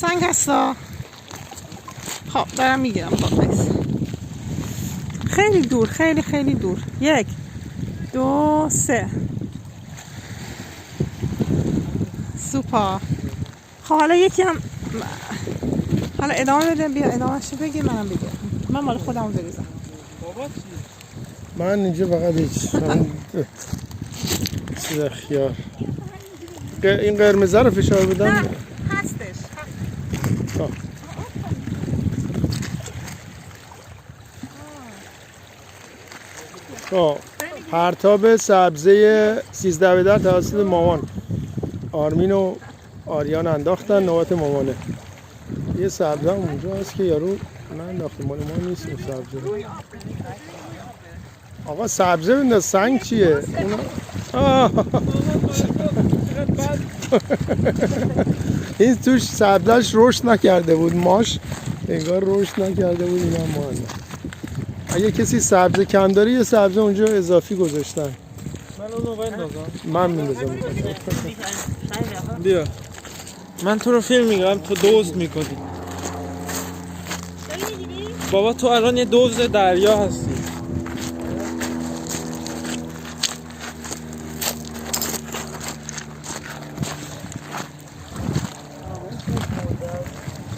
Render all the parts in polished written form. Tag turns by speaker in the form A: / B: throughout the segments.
A: سنگ هستا. خب دارم میگیرم بایست. خیلی دور، خیلی خیلی دور. 1 2 3. سوپر. خب حالا یکی هم حالا ادامه بده. بیا ادامه‌شو بگیر منم بگیرم. من مال خودمو بریزم.
B: بابا چی؟
C: من اینجا فقط هیچ چیز خیار. این قرمزه رو فشار بدم؟
A: نه هستش.
C: پرتاب سبزه 13 به در توسط مامان. آرمین و آریان انداختن، نوبت مامانه. یه سبزه هم اونجا هست که یارو ننداخته، مال ما نیست اون سبزه. آقا سبزه بنده، سنگ چیه؟ این توش سبزهش رشد نکرده بود، ماش انگار رشد نکرده بود. این هم مانده. اگه کسی سبزه کم داره یه سبزه اونجا اضافی گذاشتن.
B: من اونو بندازم.
C: من میندازم.
B: بیا من تو رو فیلم میگم، تو دزد میکنی. بابا تو الان یه دزد دریا هستی.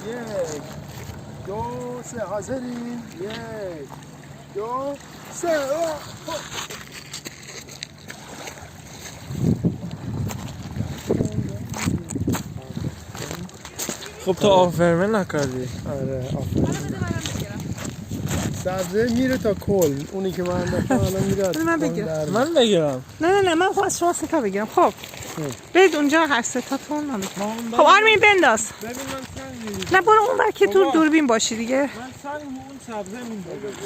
C: یک دو سه حاضرین. 1 2 3.
B: خب تو آفرمه نکردی.
C: آره سبزه میره تا کل. اونی که من انداختم الان میره.
A: من بگیرم.
B: من بگیرم.
A: نه من خواست شما 3 تا بگیرم. خب برید اونجا هر 3 تاتون من بگیرم. خب آرمین بنداز.
B: ببین من سنگ می‌ریزم.
A: نه برو اون بر که تو دوربین باشی دیگه.
B: من سنگ اون سبزه میندازم.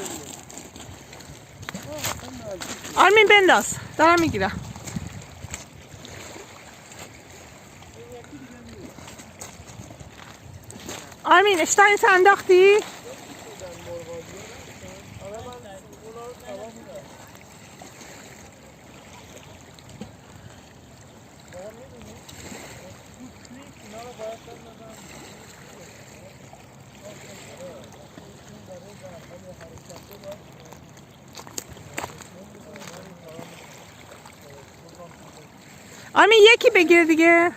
A: آرمین بنداز. دارم میگیرم. آرمین اشتاین انداختی؟ آرمین یکی بگیر دیگه.